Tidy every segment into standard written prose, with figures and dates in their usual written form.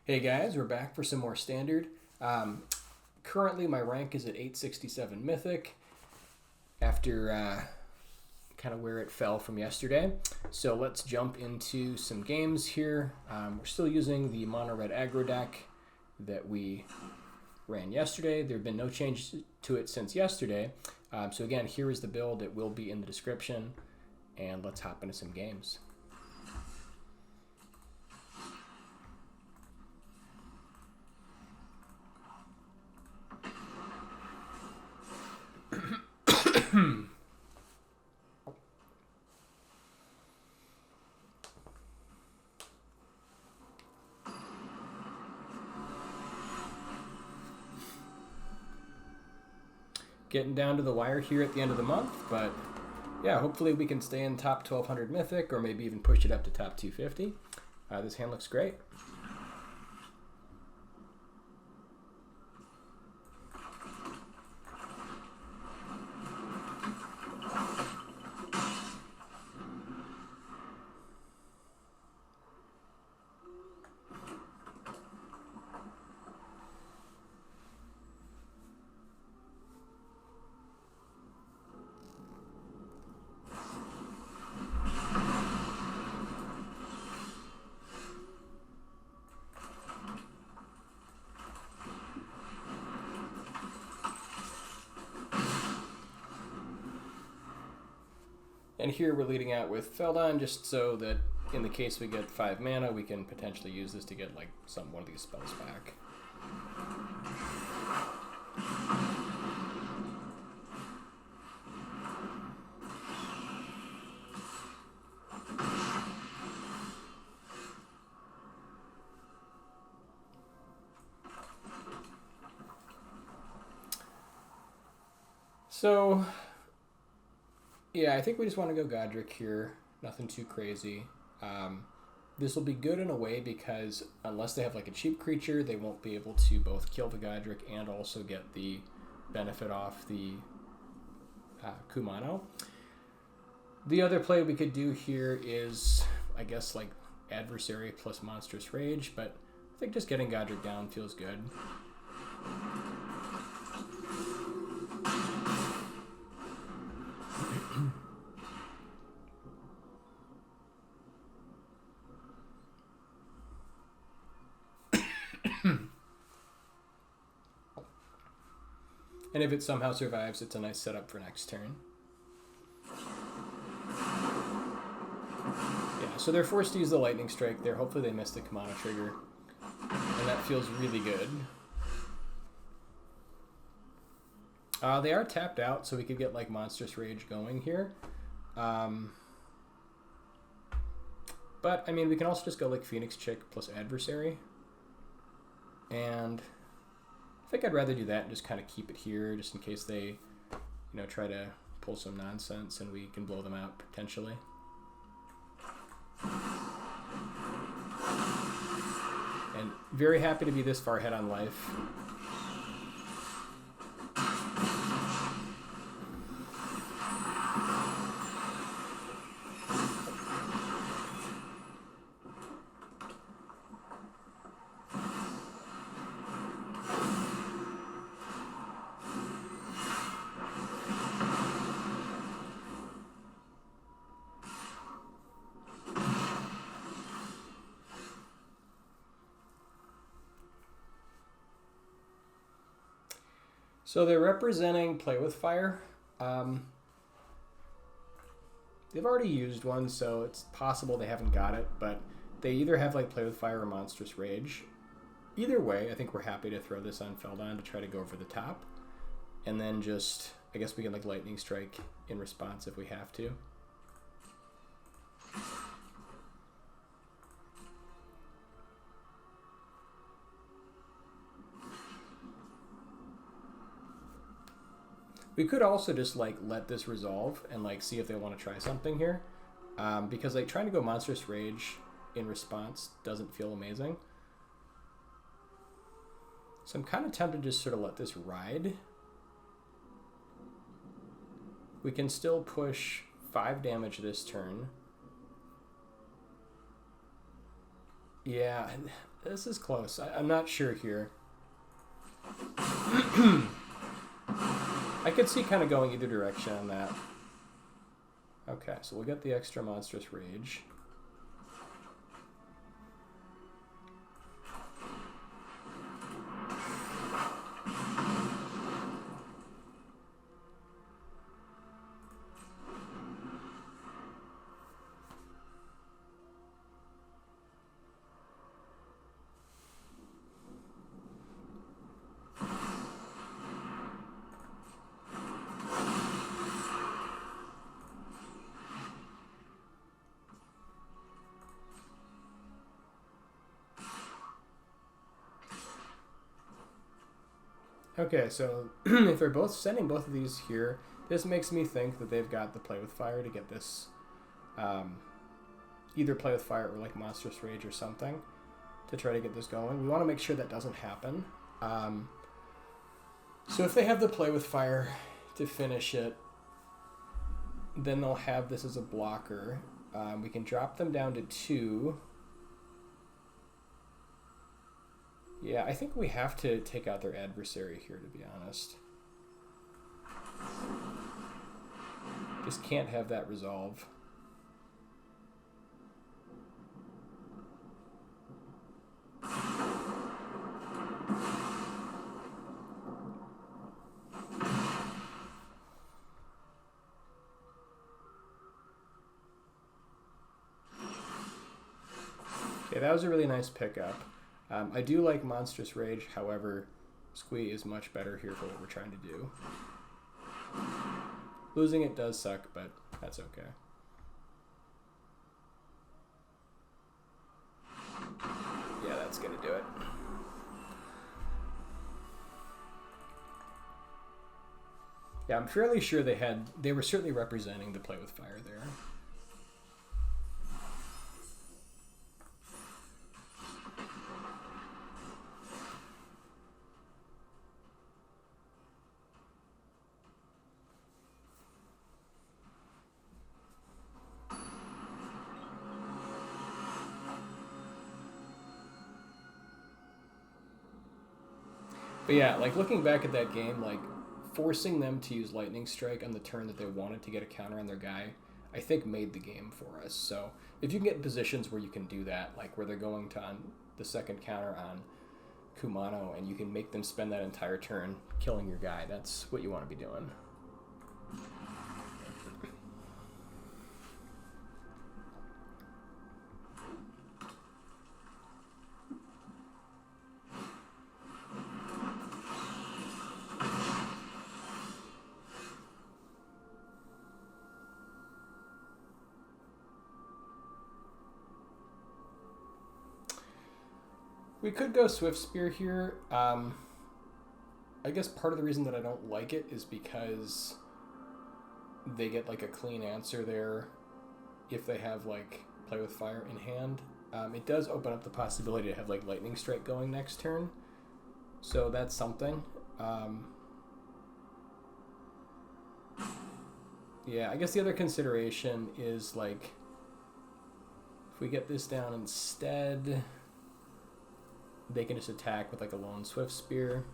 Hey guys, we're back for some more Standard. Currently my rank is at 867 Mythic after kind of where it fell from yesterday. So let's jump into some games here. We're still using the mono red aggro deck that we ran yesterday. There have been no changes to it since yesterday. So again, here is the build. It will be in the description. And let's hop into some games. Getting down to the wire here at the end of the month, but yeah, hopefully we can stay in top 1200 Mythic or maybe even push it up to top 250. This hand looks great. And here we're leading out with Feldon, just so that in the case we get 5 mana, we can potentially use this to get like one of these spells back. So yeah, I think we just want to go Godric here. Nothing too crazy. This will be good in a way because unless they have like a cheap creature, they won't be able to both kill the Godric and also get the benefit off the Kumano. The other play we could do here is, I guess, like Adversary plus Monstrous Rage, but I think just getting Godric down feels good. And if it somehow survives, it's a nice setup for next turn. Yeah, so they're forced to use the Lightning Strike there. Hopefully they missed the Kumano trigger. And that feels really good. They are tapped out, so we could get like Monstrous Rage going here. But, I mean, we can also just go like Phoenix Chick plus Adversary. And I think I'd rather do that and just kind of keep it here just in case they, try to pull some nonsense and we can blow them out potentially. And very happy to be this far ahead on life. So they're representing Play with Fire. They've already used one, so it's possible they haven't got it, but they either have like Play with Fire or Monstrous Rage. Either way, I think we're happy to throw this on Feldon to try to go over the top. And then just, I guess we can like Lightning Strike in response if we have to. We could also just like let this resolve and like see if they want to try something here, because like trying to go Monstrous Rage in response doesn't feel amazing. So I'm kind of tempted to just sort of let this ride. We can still push 5 damage this turn. Yeah, This is close. I'm not sure here. I could see kind of going either direction on that. Okay, so we'll get the extra Monstrous Rage. Okay, so if they're both sending both of these here, this makes me think that they've got the Play with Fire to get this, either Play with Fire or like Monstrous Rage or something to try to get this going. We want to make sure that doesn't happen. So if they have the Play with Fire to finish it, then they'll have this as a blocker. We can drop them down to 2. Yeah, I think we have to take out their adversary here, to be honest. Just can't have that resolve. Okay, that was a really nice pickup. I do like Monstrous Rage, however, Squee is much better here for what we're trying to do. Losing it does suck, but that's okay. Yeah, that's gonna do it. Yeah, I'm fairly sure they were certainly representing the Play with Fire there. But yeah, like looking back at that game, like forcing them to use Lightning Strike on the turn that they wanted to get a counter on their guy, I think made the game for us. So if you can get in positions where you can do that, like where they're going to on the second counter on Kumano, and you can make them spend that entire turn killing your guy, that's what you want to be doing. We could go Swift Spear here. I guess part of the reason that I don't like it is because they get like a clean answer there if they have like Play with Fire in hand. It does open up the possibility to have like Lightning Strike going next turn, so that's something. Yeah, I guess the other consideration is like if we get this down instead, they can just attack with like a lone Swift Spear.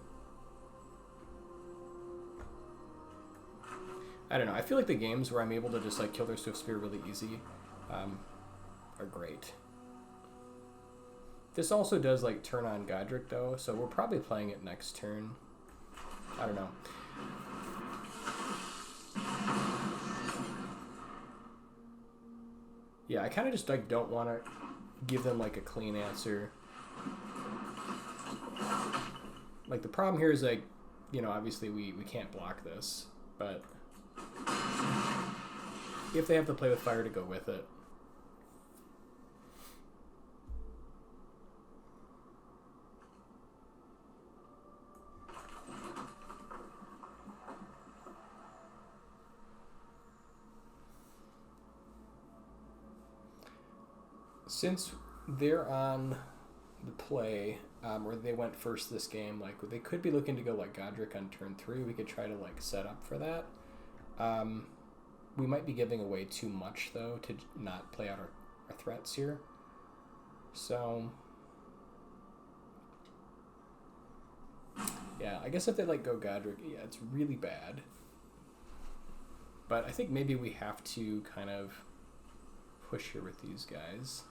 I don't know. I feel like the games where I'm able to just like kill their Swift Spear really easy are great. This also does like turn on Godric though, so we're probably playing it next turn. I don't know. Yeah, I kind of just like don't want to give them like a clean answer. Like the problem here is like, you know, obviously we can't block this, but if they have to Play with Fire to go with it. Since they're on the play, or they went first this game, like they could be looking to go like Godric on turn 3. We could try to like set up for that. We might be giving away too much though to not play out our threats here. So Yeah, I guess if they like go Godric, yeah, it's really bad. But I think maybe we have to kind of push here with these guys.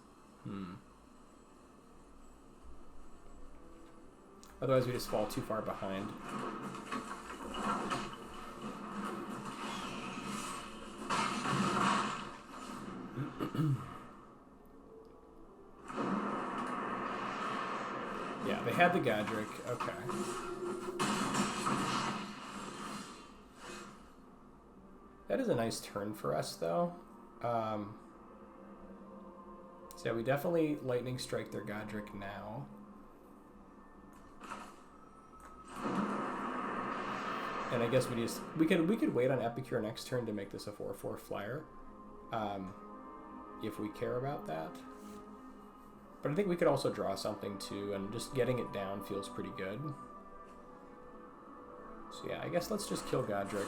Otherwise we just fall too far behind. Yeah, they had the Godric. Okay. That is a nice turn for us, though. So yeah, we definitely Lightning Strike their Godric now. And I guess we could wait on Epicure next turn to make this a 4/4 flyer, if we care about that. But I think we could also draw something too, and just getting it down feels pretty good. So yeah, I guess let's just kill Godric.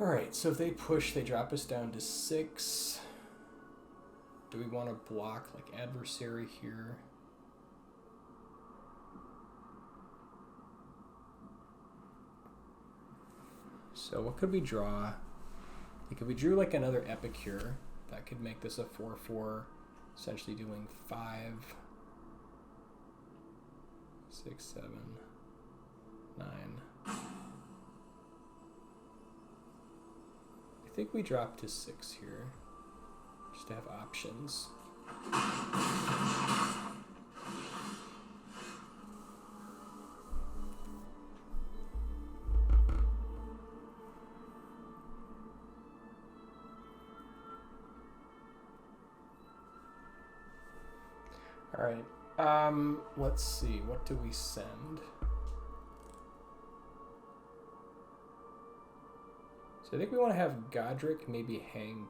Alright, so if they push, they drop us down to 6. Do we want to block like adversary here? So what could we draw? Like if we drew like another Epicure, that could make this a 4/4, essentially doing 5, 6, 7, 9. I think we drop to 6 here, just to have options. All right, let's see, what do we send? So I think we want to have Godric maybe hang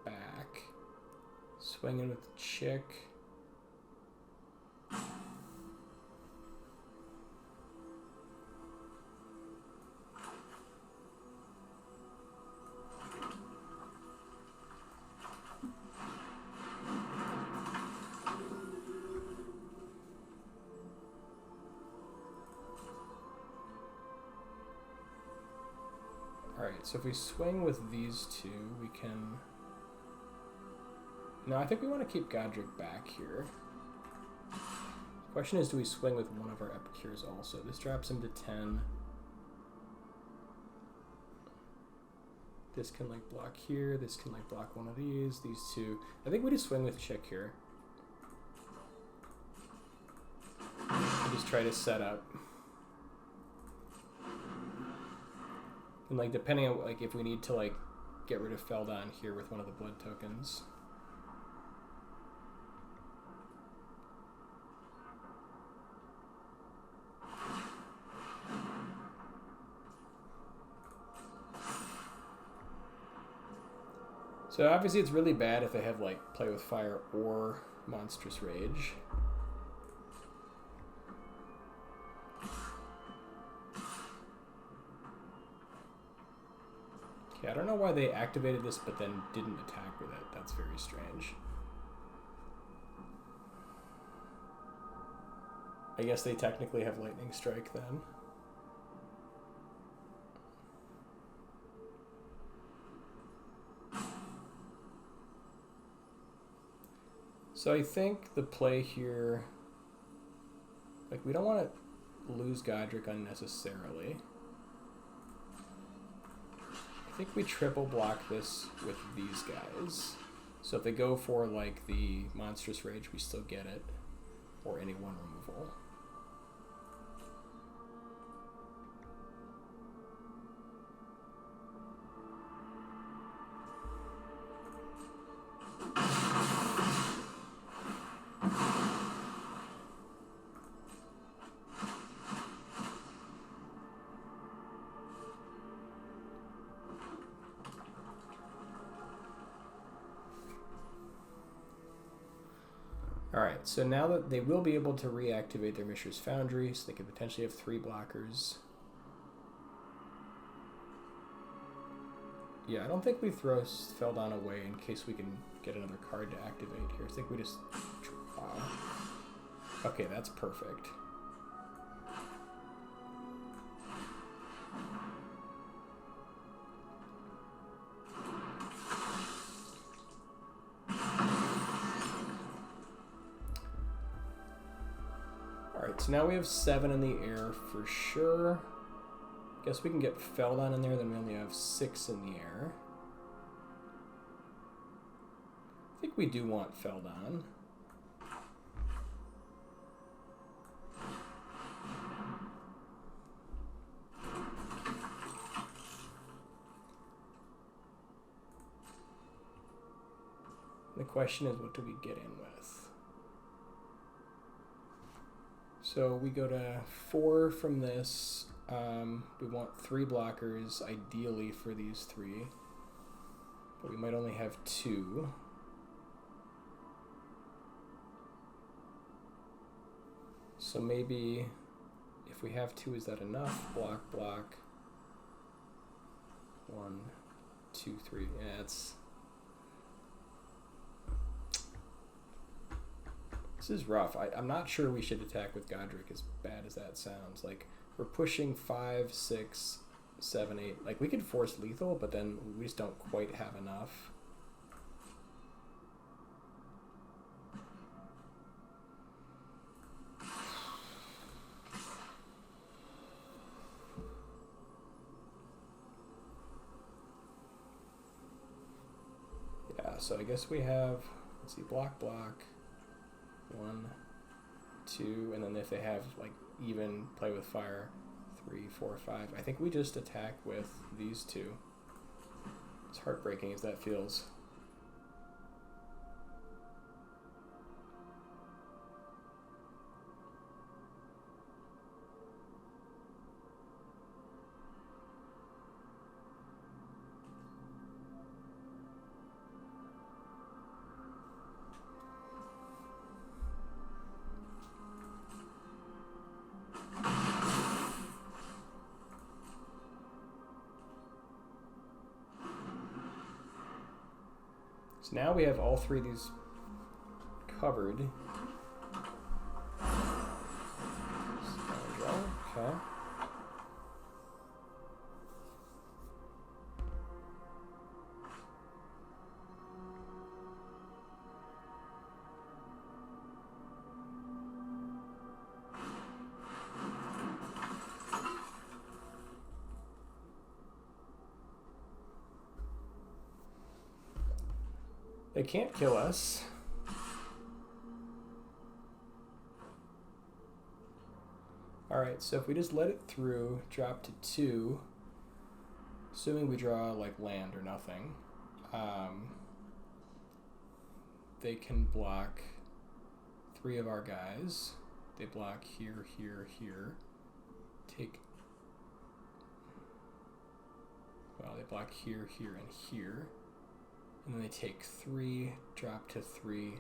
back, swinging with the Chick. Alright, so if we swing with these two, we can... No, I think we want to keep Godric back here. The question is, do we swing with one of our Epicures also? This drops him to 10. This can like block here, this can like block one of these two. I think we just swing with Chick here. And just try to set up. And like depending on like if we need to like get rid of Feldon here with one of the blood tokens. So obviously it's really bad if they have like Play with Fire or Monstrous Rage. Okay, I don't know why they activated this but then didn't attack with it. That's very strange. I guess they technically have Lightning Strike then. So I think the play here, like we don't want to lose Godric unnecessarily. I think we triple block this with these guys. So if they go for like the Monstrous Rage, we still get it, or any one removal. Alright, so now that they will be able to reactivate their Mishra's Foundry, so they could potentially have 3 blockers. Yeah, I don't think we throw Feldon away in case we can get another card to activate here. I think we just draw. Okay, that's perfect. Alright, so now we have 7 in the air for sure. Guess we can get Feldon in there, then we only have 6 in the air. I think we do want Feldon. The question is, what do we get in with? So we go to 4 from this. We want 3 blockers, ideally, for these 3. But we might only have 2. So maybe, if we have 2, is that enough? Block, block. 1, 2, 3. Yeah, it's... This is rough. I'm not sure we should attack with Godric, as bad as that sounds. Like, we're pushing 5, 6, 7, 8. Like, we could force lethal, but then we just don't quite have enough. Yeah, so I guess we have, let's see, block, block. 1, 2, and then if they have like even play with fire, 3, 4, 5. I think we just attack with these 2. As heartbreaking as that feels. So now we have all 3 of these covered. Okay. They can't kill us. Alright, so if we just let it through, drop to 2, assuming we draw like land or nothing, they can block 3 of our guys. They block here, here, here. Well, they block here, here, and here. And then they take 3, drop to 3.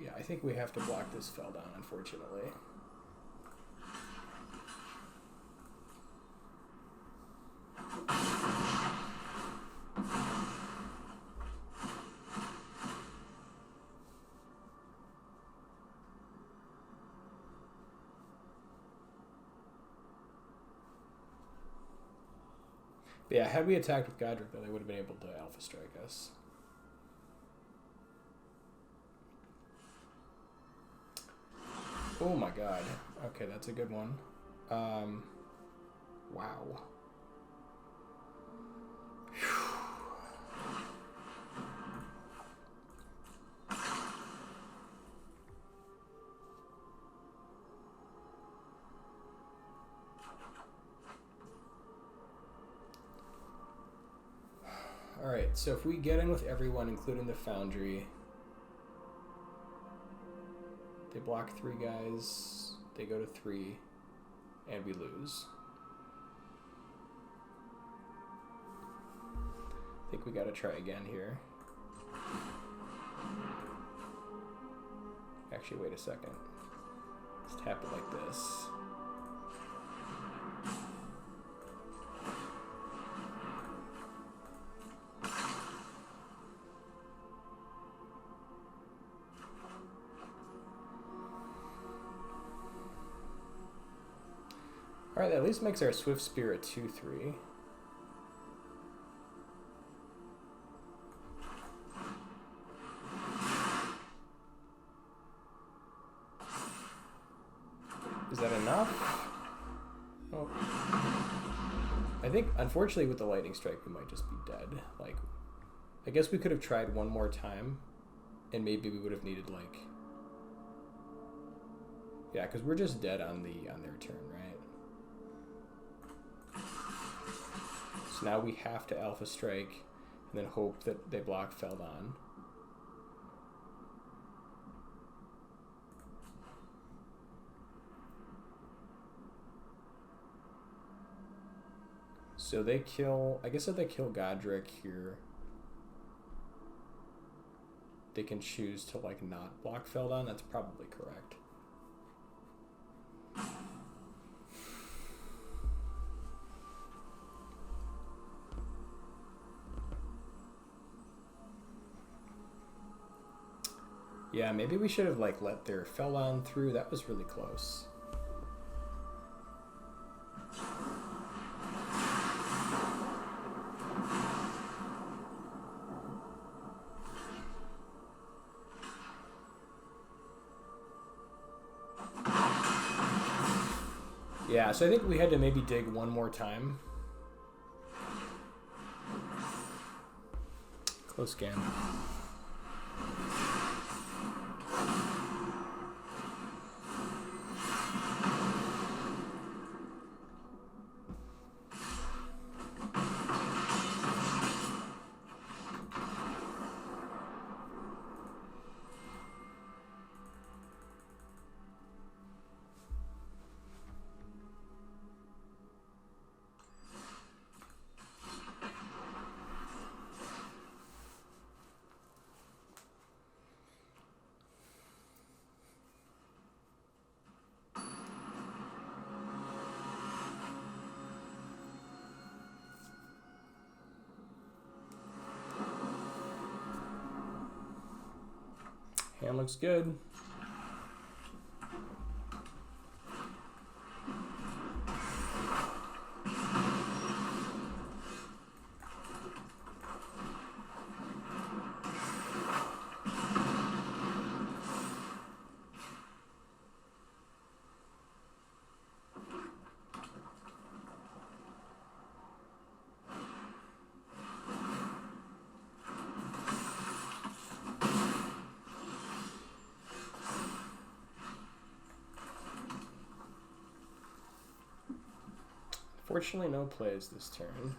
Yeah, I think we have to block this Feldon, unfortunately. But yeah, had we attacked with Godric, though, they would have been able to Alpha Strike us. Oh my god. Okay, that's a good one. Wow. Alright, so if we get in with everyone, including the Foundry, they block 3 guys, they go to 3, and we lose. I think we gotta try again here. Actually, wait a second. Let's tap it like this. Alright, that at least makes our Swift Spear a 2/3. Is that enough? Oh. I think, unfortunately, with the Lightning Strike, we might just be dead. Like, I guess we could have tried one more time, and maybe we would have needed, like... Yeah, because we're just dead on their turn, right? So now we have to Alpha Strike, and then hope that they block Feldon. So they kill... I guess if they kill Godric here, they can choose to, like, not block Feldon. That's probably correct. Yeah, maybe we should have, like, let their Feldon through. That was really close. Yeah, so I think we had to maybe dig one more time. Close game. Hand looks good. Fortunately, no plays this turn.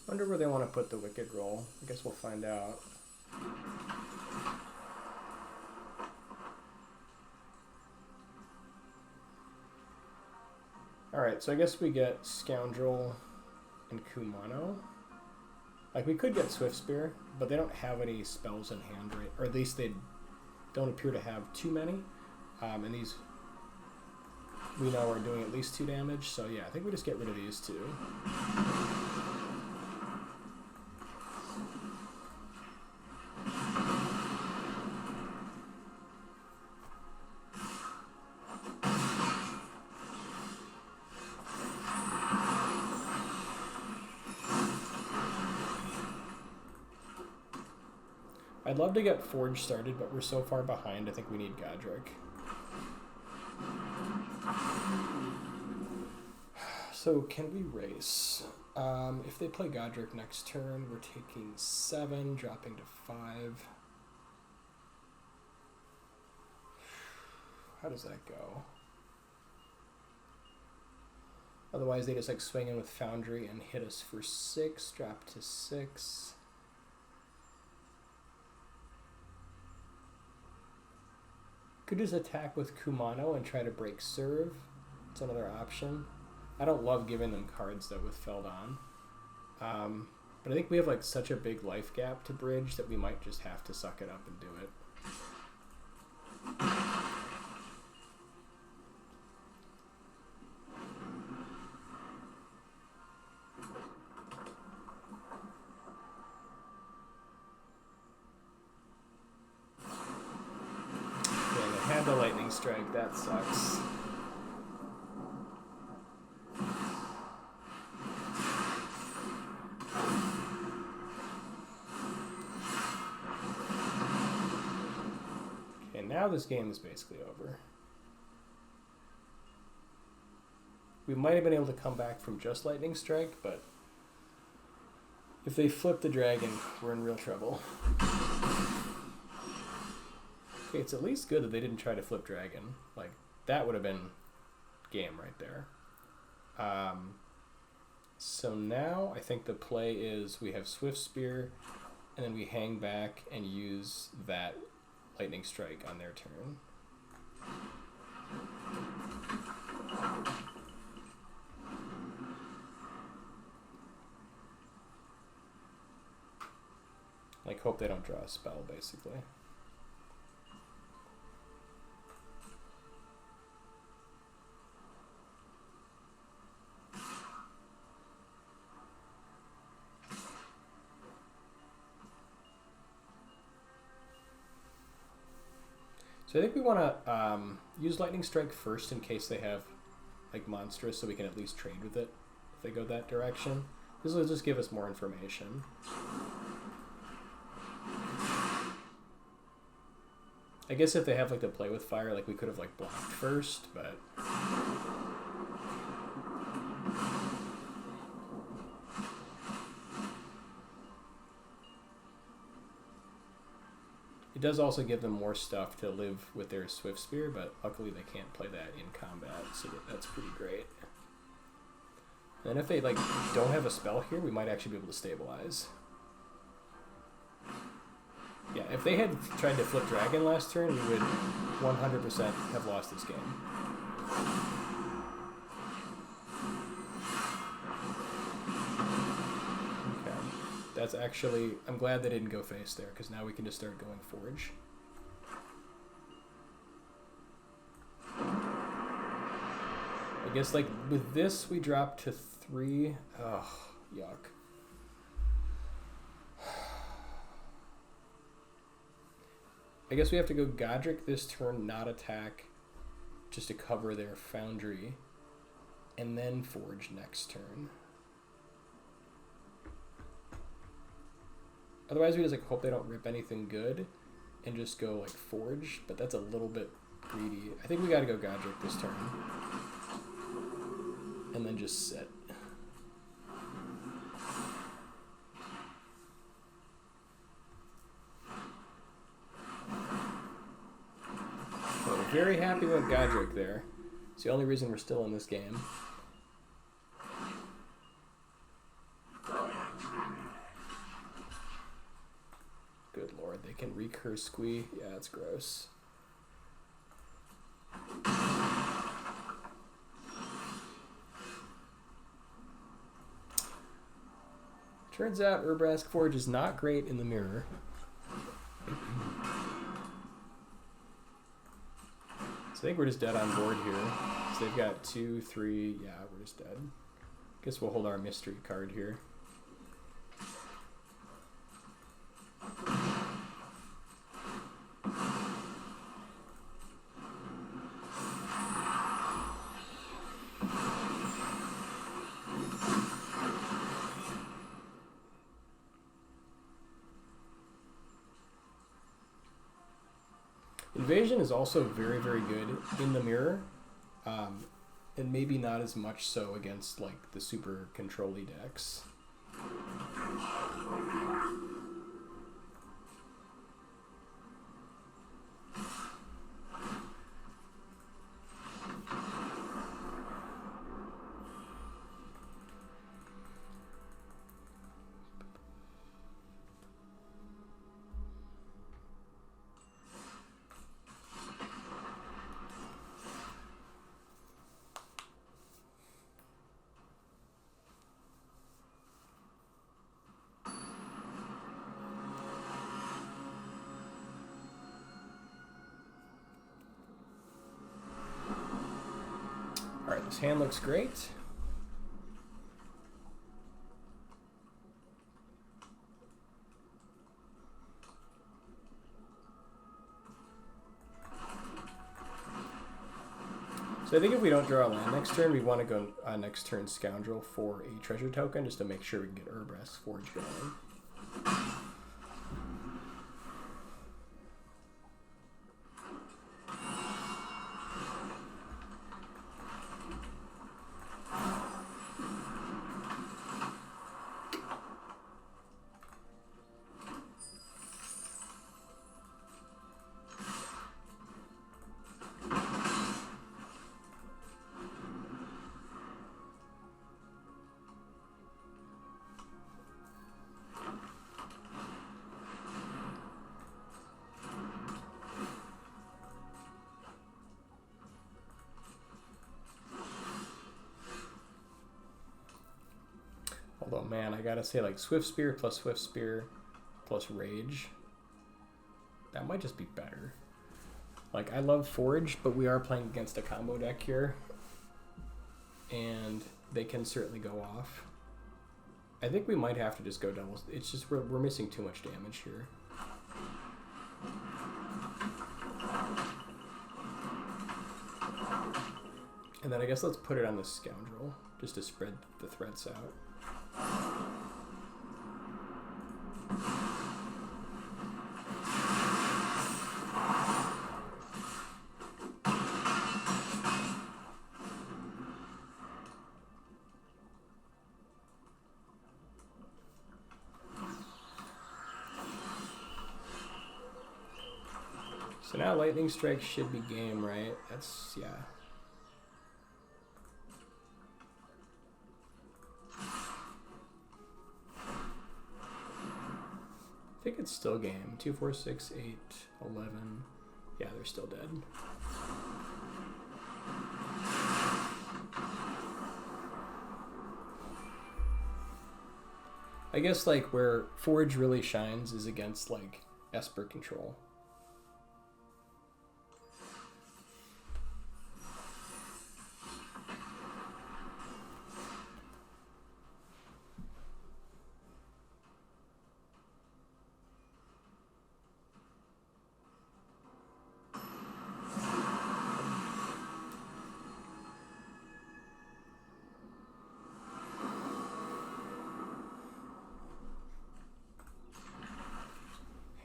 Wonder where they want to put the Wicked roll. I guess we'll find out. Alright, so I guess we get Scoundrel and Kumano. Like, we could get Swift Spear, but they don't have any spells in hand, right? Or at least they don't appear to have too many. And these, we know, are doing at least 2 damage. So yeah, I think we just get rid of these two. I'd love to get Forge started, but we're so far behind, I think we need Godric. So can we race? If they play Godric next turn, we're taking 7, dropping to 5. How does that go? Otherwise, they just like swing in with Foundry and hit us for 6, drop to 6. Could just attack with Kumano and try to break serve. It's another option. I don't love giving them cards though with Feldon. But I think we have like such a big life gap to bridge that we might just have to suck it up and do it. Yeah, they had the lightning strike. That sucks. Now this game is basically over. We might have been able to come back from just Lightning Strike, but if they flip the dragon, we're in real trouble. Okay, it's at least good that they didn't try to flip dragon. Like, that would have been game right there. So now I think the play is we have Swift Spear, and then we hang back and use that Lightning Strike on their turn. Like, hope they don't draw a spell, basically. So I think we want to use Lightning Strike first in case they have like Monstrous, so we can at least trade with it if they go that direction. This will just give us more information. I guess if they have like the Play with Fire, like we could have like blocked first, but it does also give them more stuff to live with their Swift Spear, but luckily they can't play that in combat, so that's pretty great. And if they like don't have a spell here, we might actually be able to stabilize. Yeah, if they had tried to flip dragon last turn, we would 100% have lost this game. That's actually, I'm glad they didn't go face there, because now we can just start going Forge. I guess like with this we drop to 3. Ugh, yuck. I guess we have to go Godric this turn, not attack, just to cover their Foundry, and then Forge next turn. Otherwise, we just like hope they don't rip anything good and just go like Forge, but that's a little bit greedy. I think we got to go Godric this turn and then just sit. So we're very happy with Godric there. It's the only reason we're still in this game. Good lord, they can recurse Squee. Yeah, it's gross. Turns out Urbrask Forge is not great in the mirror. So I think we're just dead on board here. So they've got 2, 3, yeah, we're just dead. Guess we'll hold our mystery card here. Invasion is also very, very good in the mirror, and maybe not as much so against like the super control-y decks. Alright, this hand looks great. So I think if we don't draw a land next turn, we want to go next turn Scoundrel for a treasure token just to make sure we can get Urbrass Forge going. Although, man, I gotta say, like, Swift Spear plus Rage. That might just be better. Like, I love Forge, but we are playing against a combo deck here. And they can certainly go off. I think we might have to just go doubles. It's just we're missing too much damage here. And then I guess let's put it on the Scoundrel, just to spread the threats out. So now Lightning Strike should be game, right? That's, yeah. I think it's still game. 2, 4, 6, 8, 11. Yeah, they're still dead. I guess like where Forge really shines is against like Esper control.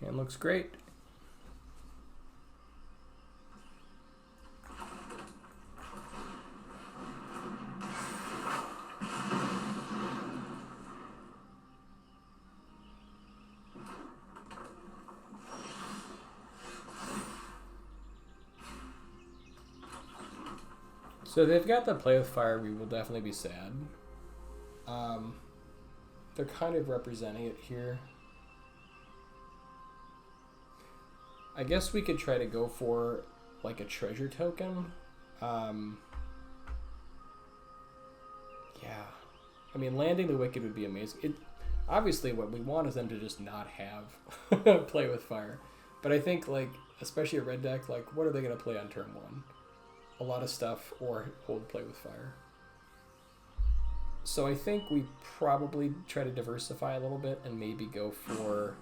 Hand looks great. So they've got the play with fire. We will definitely be sad. They're kind of representing it here. I guess we could try to go for like a treasure token. Yeah. I mean, landing the Wicked would be amazing. Obviously, what we want is them to just not have play with fire. But I think, like, especially a red deck, like, what are they going to play on turn 1? A lot of stuff, or hold play with fire. So I think we probably try to diversify a little bit and maybe go for...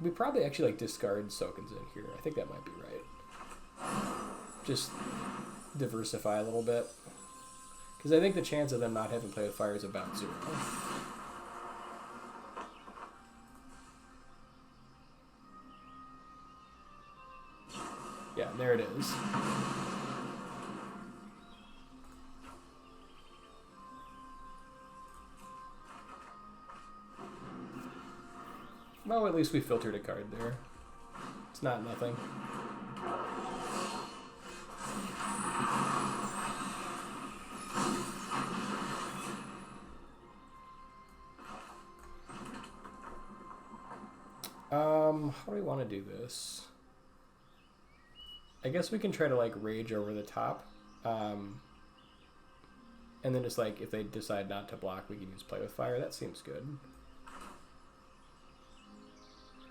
We probably actually like discard Sokens in here. I think that might be right. Just diversify a little bit. Because I think the chance of them not having play with fire is about 0. Yeah, there it is. Well, at least we filtered a card there. It's not nothing. How do we want to do this? I guess we can try to like rage over the top. And then just like if they decide not to block, we can use play with fire. That seems good.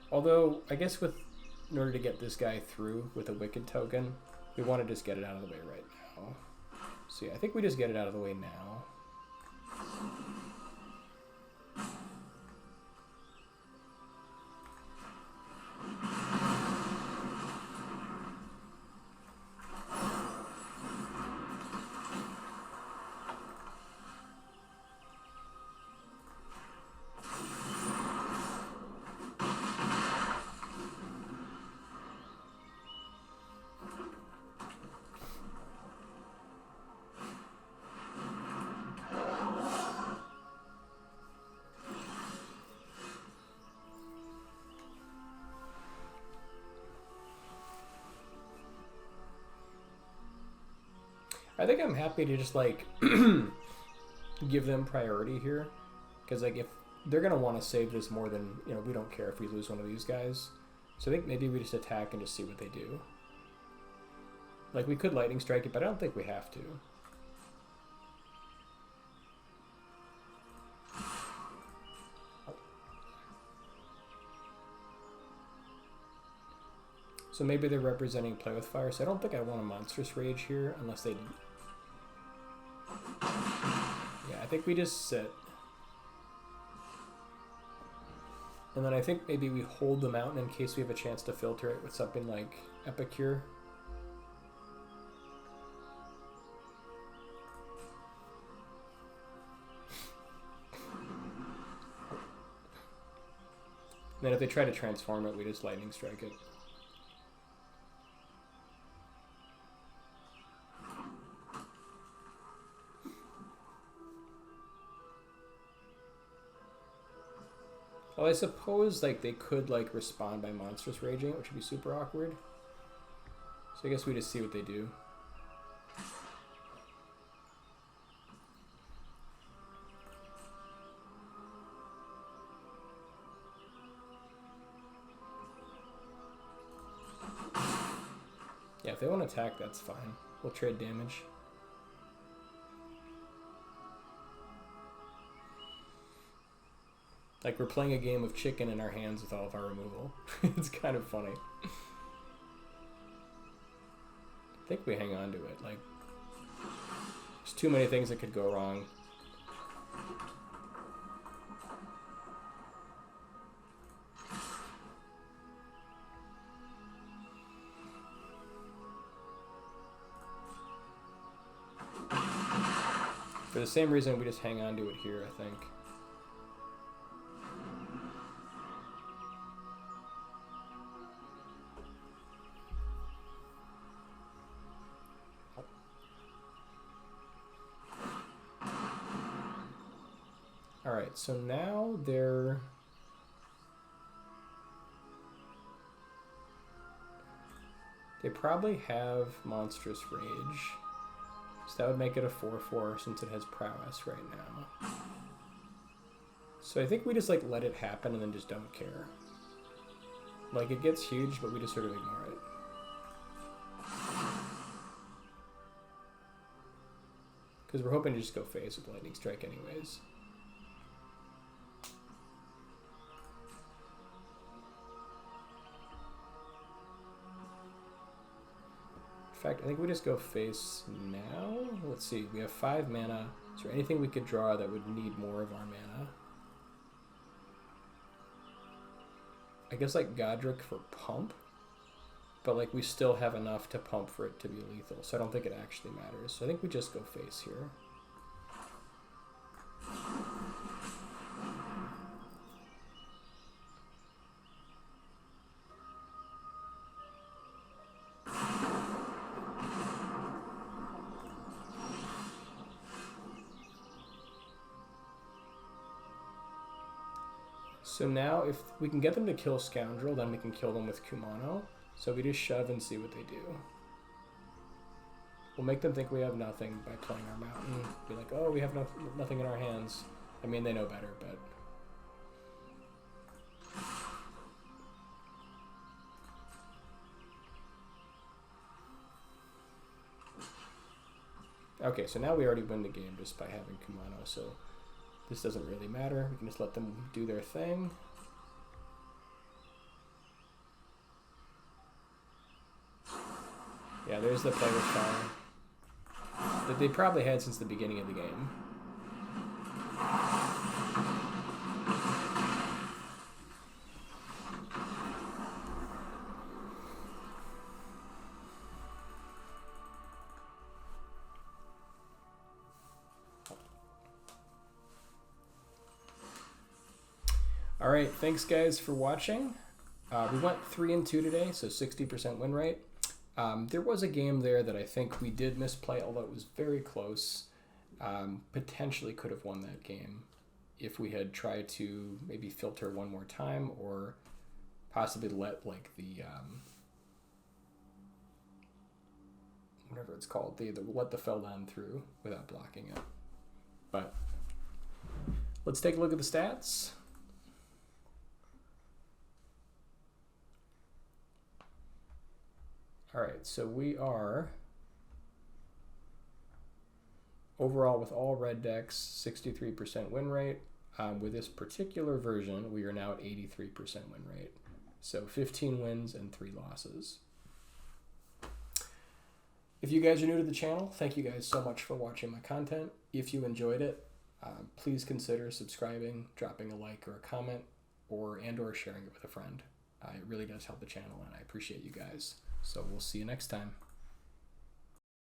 Although, I guess with in order to get this guy through with a Wicked token, we want to just get it out of the way right now. So yeah, I think we just get it out of the way now. I think I'm happy to just like give them priority here, because like if they're gonna want to save this more than, you know, we don't care if we lose one of these guys. So I think maybe we just attack and just see what they do. Like we could lightning strike it, but I don't think we have to. So maybe they're representing play with fire, so I don't think I want a monstrous rage here unless they... Yeah, I think we just sit. And then I think maybe we hold the mountain in case we have a chance to filter it with something like Epicure. Then if they try to transform it, we just lightning strike it. Well, I suppose like they could like respond by monstrous raging, which would be super awkward. So I guess we just see what they do. Yeah, if they want to attack, that's fine. We'll trade damage. Like, we're playing a game of chicken in our hands with all of our removal. It's kind of funny. I think we hang on to it. Like, there's too many things that could go wrong. For the same reason, we just hang on to it here, I think. Alright, so now they're... They probably have Monstrous Rage. So that would make it a 4/4 since it has Prowess right now. So I think we just like let it happen and then just don't care. Like it gets huge, but we just sort of ignore it. Because we're hoping to just go face with Lightning Strike anyways. In fact, I think we just go face now. Let's see, we have 5 mana. Is there anything we could draw that would need more of our mana? I guess like Godric for pump, but like we still have enough to pump for it to be lethal, so I don't think it actually matters. So I think we just go face here. So now if we can get them to kill Scoundrel, then we can kill them with Kumano. So we just shove and see what they do. We'll make them think we have nothing by playing our mountain. Be like, oh, we have nothing in our hands. I mean, they know better, but... Okay, so now we already win the game just by having Kumano, so... This doesn't really matter. We can just let them do their thing. Yeah, there's the play with fire that they probably had since the beginning of the game. All right, thanks guys for watching. We went 3-2 today, so 60% win rate. There was a game there that I think we did misplay, although it was very close. Potentially could have won that game if we had tried to maybe filter one more time, or possibly let like the whatever it's called, let the Feldon through without blocking it. But let's take a look at the stats. All right, so we are overall with all red decks 63% win rate. With this particular version, we are now at 83% win rate. So 15 wins and 3 losses. If you guys are new to the channel, thank you guys so much for watching my content. If you enjoyed it, please consider subscribing, dropping a like or a comment, or sharing it with a friend. It really does help the channel, and I appreciate you guys. So we'll see you next time.